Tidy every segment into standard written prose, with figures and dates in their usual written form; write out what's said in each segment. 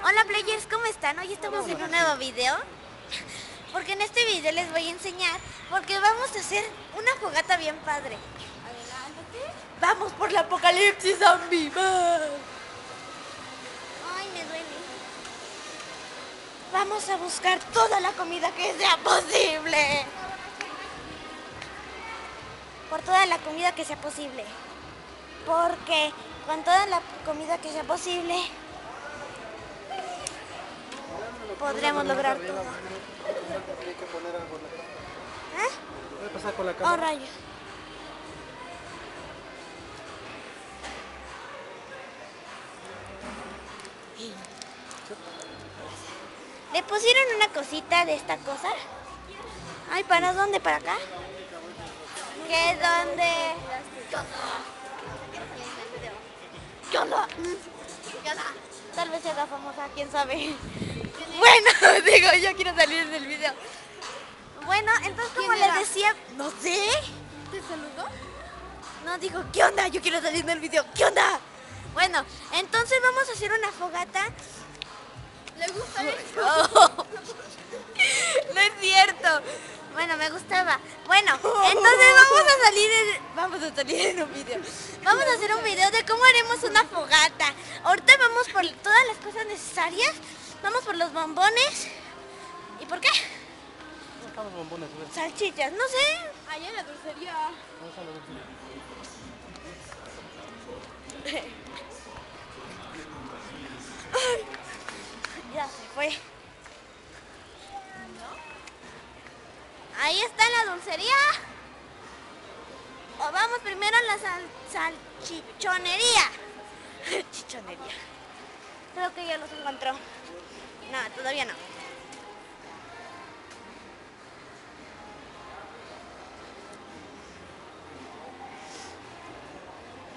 Hola players, ¿cómo están? Hoy estamos en un nuevo video. Porque en este video les voy a enseñar, porque vamos a hacer una fogata bien padre. Adelántate. Vamos por la apocalipsis zombie. Ay, me duele. Vamos a buscar toda la comida que sea posible. Por toda la comida que sea posible. Porque con toda la comida que sea posible podremos lograr todo. ¿Eh? Voy a pasar con la Oh, cámara. rayos. Le pusieron una cosita de esta cosa. Ay, ¿para dónde? ¿Para acá? ¿Qué dónde? ¿Qué onda? Tal vez se haga famosa, quién sabe. Bueno, digo, yo quiero salir del video. Bueno, entonces como les decía, no sé. ¿Te saludó? No, digo, ¿qué onda? Yo quiero salir del video. ¿Qué onda? Bueno, entonces vamos a hacer una fogata. ¿Le gusta esto? Oh, no es cierto. Bueno, me gustaba. Bueno, entonces vamos a salir en un video. Vamos a hacer un video de cómo haremos una fogata. Ahorita vamos por todas las cosas necesarias. Vamos por los bombones. ¿Y por qué? ¿Dónde están los bombones, güey? Salchichas, no sé. Allá en la dulcería. ¿Dónde están los bombones? Ya se fue. Ahí está la dulcería. O vamos primero a la salchichonería. Chichonería. Creo que ya los encontró. No, todavía no.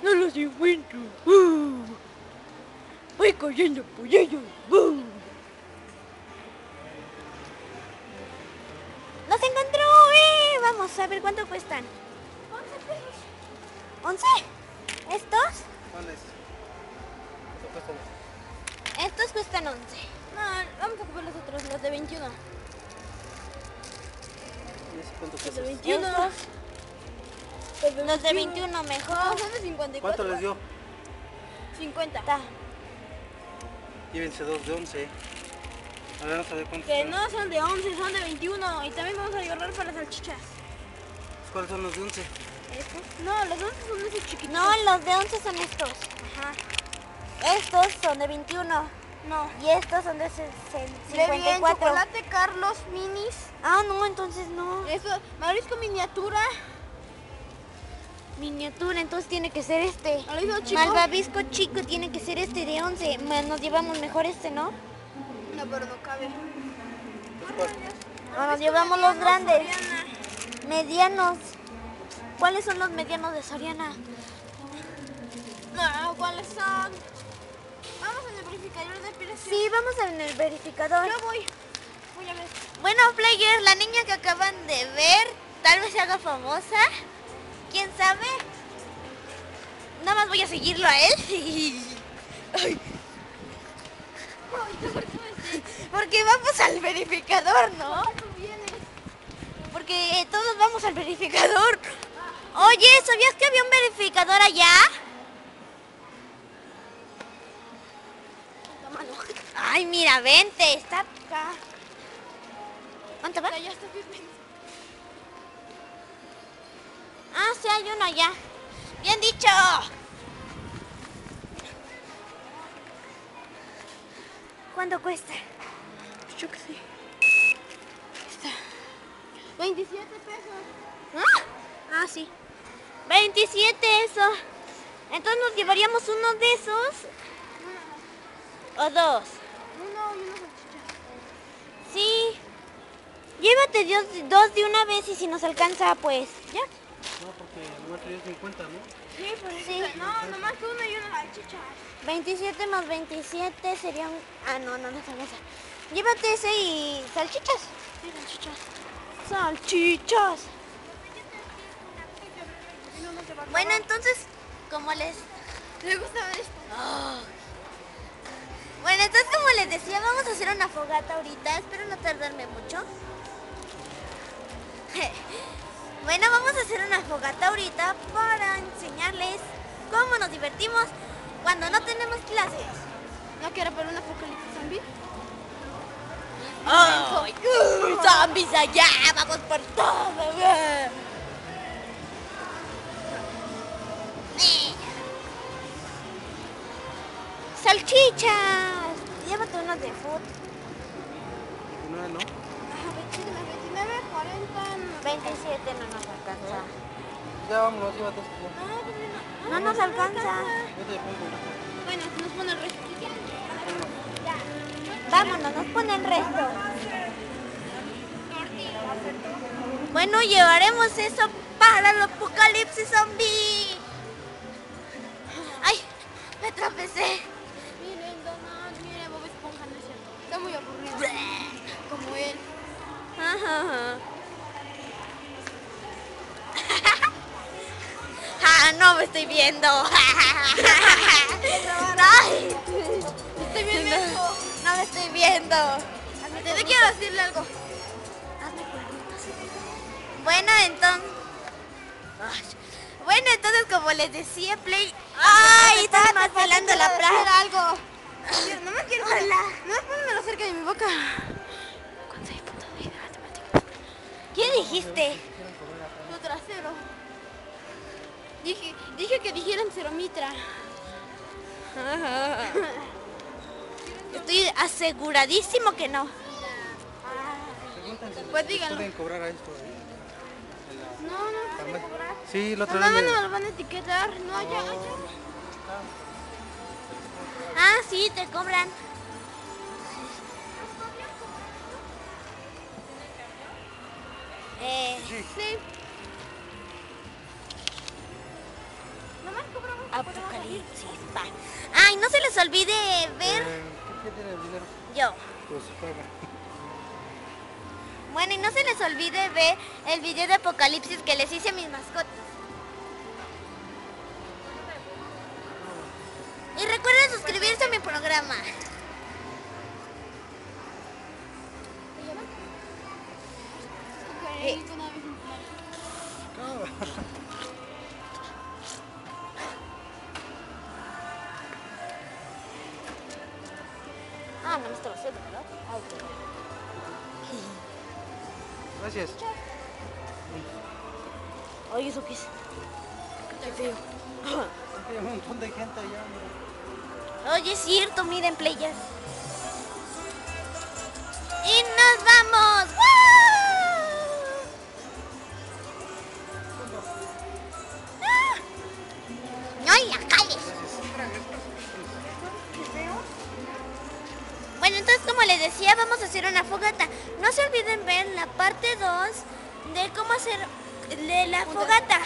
No los encuentro. Voy corriendo por ellos. ¡Los encontró! Vamos a ver cuánto cuestan. 11 pesos. ¿11? ¿Estos? ¿Cuáles? ¿Cuánto cuestan? Estos cuestan 11. No, vamos a comer los otros, los de 21. ¿Y ese cuánto Los de cuesta? 21. Estos. Los de 21 mejor. No, son de 54. ¿Cuánto les dio? 50. Está. Llévense dos de 11. A ver, vamos a ver cuántos Que son. no son de 11, son de 21. Y también vamos a agarrar para las salchichas. ¿Cuáles son los de 11? ¿Estos? No, los 11 son esos chiquitos. No, los de 11 son estos. Ajá. Estos son de 21. No. Y estos son de Lee bien, 54. chocolate Carlos Minis. Ah, no, entonces no. Eso, marisco miniatura. Miniatura, entonces tiene que ser este. Marisco chico. Malvavisco chico tiene que ser este de 11. Nos llevamos mejor este, ¿no? No, pero no cabe. No, nos llevamos los grandes. Soriana. Medianos. ¿Cuáles son los medianos de Soriana? No, ¿cuáles son? Vamos en el verificador de precios. Sí, vamos en el verificador. Yo voy. Voy a ver. Bueno, players, la niña que acaban de ver, tal vez se haga famosa. ¿Quién sabe? Nada más voy a seguirlo a él. Ay. Porque vamos al verificador, ¿no? ¿Tú vienes? Porque todos vamos al verificador. Oye, ¿sabías que había un verificador allá? La mano. Ay, mira, vente, está acá. ¿Dónde va? Ya está bien. Ah, sí, hay uno allá. Bien dicho. ¿Cuánto cuesta? Yo qué sé. Está. 27 pesos. ¿Ah? Ah, sí. 27 eso. Entonces nos llevaríamos uno de esos. O dos. Uno y una salchicha. Sí. Llévate dos de una vez y si nos alcanza, pues. ¿Ya? No, porque nomás te dio 50, ¿no? Sí, pues Sí. no, nomás uno y una salchicha. 27 más 27 serían... Ah, no alcanza. Llévate ese y salchichas. Sí, salchichas. Salchichas. No, no te va a Bueno, acabar. entonces, como les... ¿Le gusta ver esto? Bueno, entonces como les decía, vamos a hacer una fogata ahorita. Espero no tardarme mucho. Bueno, vamos a hacer una fogata ahorita para enseñarles cómo nos divertimos cuando no tenemos clases. ¿No quiero para un apocalipsis zombie? ¡Ay! ¡Zombies allá! ¡Vamos por todo! ¡Salchichas! Llévate unos de food. 19, ¿no? Ajá, 29, 40, 27 no nos alcanza. Ya vámonos, llévate esto. No nos alcanza. Yo te pongo. Bueno, nos pone el resto. Vámonos, nos pone el resto. Bueno, llevaremos eso para el apocalipsis zombie. ¡Ay! Me tropecé. Miren, Donald, miren, Bob Esponja, no es cierto. Está muy aburrido. Como él. Ajá. Ah, no me estoy viendo. Ay, Estoy bien menso. no me estoy viendo. Te quiero decirle algo. Hazme preguntas. Bueno, entonces como les decía, Play. ¡Ay! Estaba más pelando la plaza. Algo. No me quiero. Hola. No, pónmelo cerca de mi boca. ¿Qué dijiste? Tu trasero. Dije que dijeran Ceromitra. Estoy aseguradísimo que no. Pregúntense. Pues díganlo. ¿Pueden cobrar a esto? No, no puede cobrar. Sí, la otra Mamá vez. no me lo van a etiquetar. No, ya. Ah, sí, te cobran. Sí. Sí. Mamá, cobramos. Apocalipsis. Va. Ay, no se les olvide ver. ¿Qué tiene el dinero? Yo. Pues paga. Bueno, y no se les olvide ver el video de Apocalipsis que les hice a mis mascotas. Y recuerden suscribirse a mi programa. Ah, no me estoy haciendo, ¿verdad? Ay, Gracias. Oye, ¿eso qué es? Qué feo. Hay un montón de gente allá. Mira. Oye, es cierto, miren, playas. ¡Y nos vamos! ¡Woo! ¡Ay, acales! Bueno, entonces como les decía, vamos a hacer una fogata. No se olviden ver la parte 2 de cómo hacer de la fogata.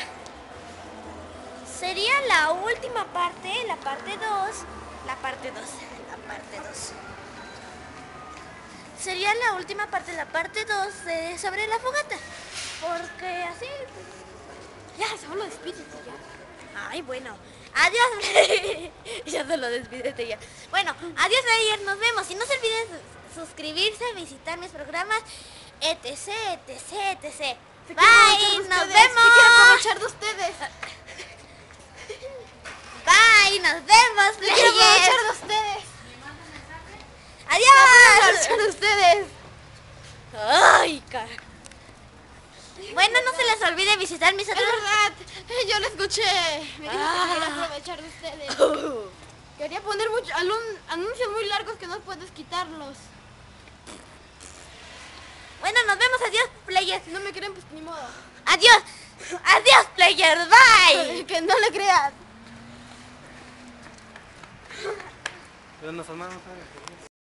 Sería la última parte, la parte 2. La parte 2. Sería la última parte, la parte 2 sobre la fogata. Porque así... Ya, solo despídete ya. Ay, bueno. Adiós. Ya solo despídete ya. Bueno, adiós, Player. Nos vemos. Y no se olviden suscribirse, visitar mis programas, etc, etc, etc. Bye, nos vemos. Se quiere aprovechar de ustedes. Bye, nos vemos, Se quiere aprovechar Players. de ustedes. Adiós. Aprovechar de ustedes. Ay, cara. Bueno, no se les olvide visitar mis Es otros... verdad, yo lo escuché. Me dijo que quería aprovechar de ustedes. Quería poner anuncios muy largos que no puedes quitarlos. Bueno, nos vemos. Adiós, Players. Si no me creen, pues ni modo. Adiós. Adiós, Players. Bye. Que no le creas. Pero nos armamos.